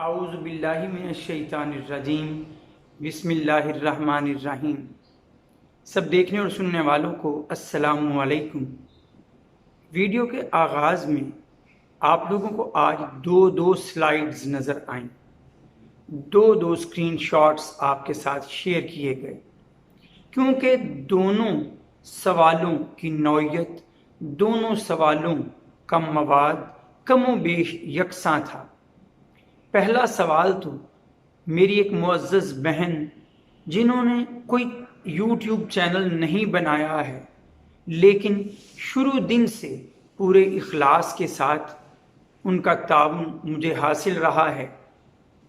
आऊज़ु बिल्लाहि मिनश्शैतानिर्रजीम बिस्मिल्लाहिर्रहमानिर्रहीम। सब देखने और सुनने वालों को अस्सलामु अलैकुम। वीडियो के आगाज़ में आप लोगों को आज दो स्लाइड्स नज़र आएँ, दो स्क्रीनशॉट्स आपके साथ शेयर किए गए, क्योंकि दोनों सवालों की नौइयत, दोनों सवालों का मवाद कमो बेश यकसां था। पहला सवाल तो मेरी एक मुअज़्ज़ज़ बहन, जिन्होंने कोई यूट्यूब चैनल नहीं बनाया है, लेकिन शुरू दिन से पूरे इखलास के साथ उनका ताउन मुझे हासिल रहा है,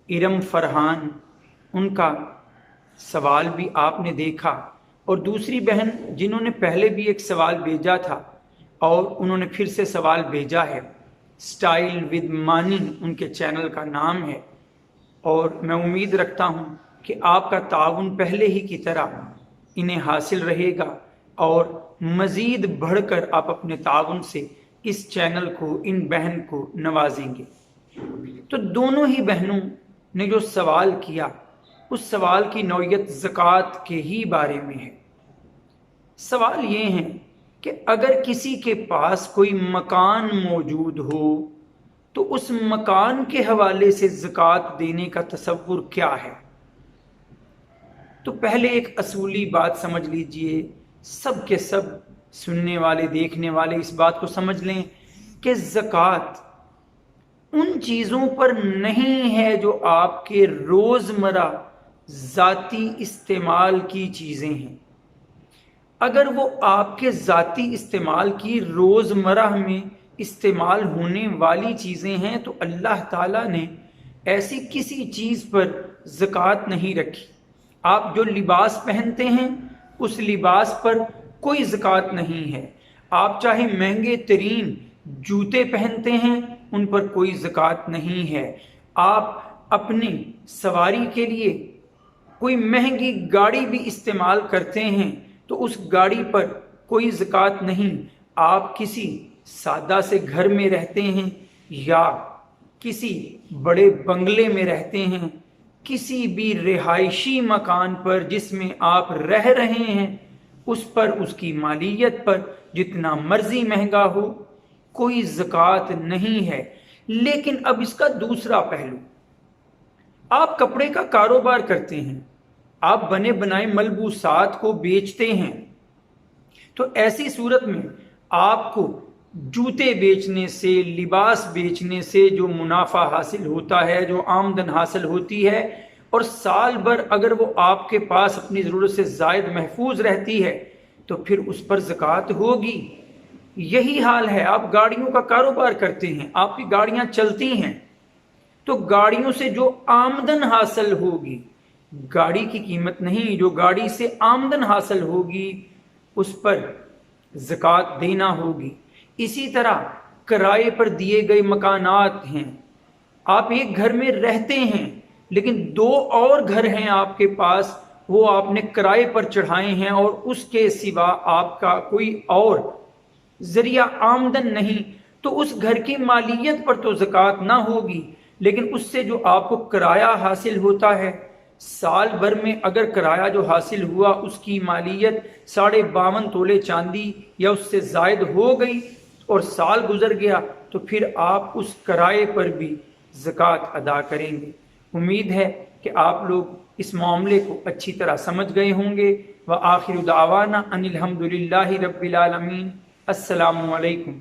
इरम फरहान, उनका सवाल भी आपने देखा। और दूसरी बहन जिन्होंने पहले भी एक सवाल भेजा था और उन्होंने फिर से सवाल भेजा है, स्टाइल विद मानी उनके चैनल का नाम है, और मैं उम्मीद रखता हूँ कि आपका ताउन पहले ही की तरह इन्हें हासिल रहेगा और मज़ीद बढ़कर आप अपने ताउन से इस चैनल को, इन बहन को नवाजेंगे। तो दोनों ही बहनों ने जो सवाल किया, उस सवाल की नौइयत ज़कात के ही बारे में है। सवाल ये है कि अगर किसी के पास कोई मकान मौजूद हो तो उस मकान के हवाले से ज़कात देने का तसव्वुर क्या है। तो पहले एक असूली बात समझ लीजिए, सब के सब सुनने वाले, देखने वाले इस बात को समझ लें कि ज़कात उन चीज़ों पर नहीं है जो आपके रोज़मर्रा ज़ाती इस्तेमाल की चीज़ें हैं। अगर वो आपके ज़ाती इस्तेमाल की रोज़मर्रा में इस्तेमाल होने वाली चीज़ें हैं तो अल्लाह ताला ने ऐसी किसी चीज़ पर ज़कात नहीं रखी। आप जो लिबास पहनते हैं उस लिबास पर कोई ज़कात नहीं है। आप चाहे महंगे तरीन जूते पहनते हैं, उन पर कोई ज़कात नहीं है। आप अपनी सवारी के लिए कोई महंगी गाड़ी भी इस्तेमाल करते हैं तो उस गाड़ी पर कोई ज़कात नहीं। आप किसी सादा से घर में रहते हैं या किसी बड़े बंगले में रहते हैं, किसी भी रिहायशी मकान पर जिसमें आप रह रहे हैं, उस पर, उसकी मालियत पर जितना मर्जी महंगा हो, कोई ज़कात नहीं है। लेकिन अब इसका दूसरा पहलू, आप कपड़े का कारोबार करते हैं, आप बने बनाए मलबूसात को बेचते हैं, तो ऐसी सूरत में आपको जूते बेचने से, लिबास बेचने से जो मुनाफा हासिल होता है, जो आमदन हासिल होती है, और साल भर अगर वो आपके पास अपनी ज़रूरत से ज़ायद महफूज रहती है तो फिर उस पर ज़कात होगी। यही हाल है, आप गाड़ियों का कारोबार करते हैं, आपकी गाड़ियां चलती हैं, तो गाड़ियों से जो आमदन हासिल होगी, गाड़ी की कीमत नहीं, जो गाड़ी से आमदन हासिल होगी उस पर ज़कात देना होगी। इसी तरह किराए पर दिए गए मकानात हैं, आप एक घर में रहते हैं लेकिन दो और घर हैं आपके पास, वो आपने किराए पर चढ़ाए हैं और उसके सिवा आपका कोई और जरिया आमदन नहीं, तो उस घर की मालियत पर तो ज़कात ना होगी। लेकिन उससे जो आपको किराया हासिल होता है, साल भर में अगर किराया जो हासिल हुआ उसकी मालियत 52.5 तोले चांदी या उससे ज़ायद हो गई और साल गुजर गया, तो फिर आप उस किराए पर भी ज़कात अदा करेंगे। उम्मीद है कि आप लोग इस मामले को अच्छी तरह समझ गए होंगे। व आखिर दावाना अनिल हम्दुलिल्लाहि रब्बिल आलमीन। अस्सलामु अलैकुम।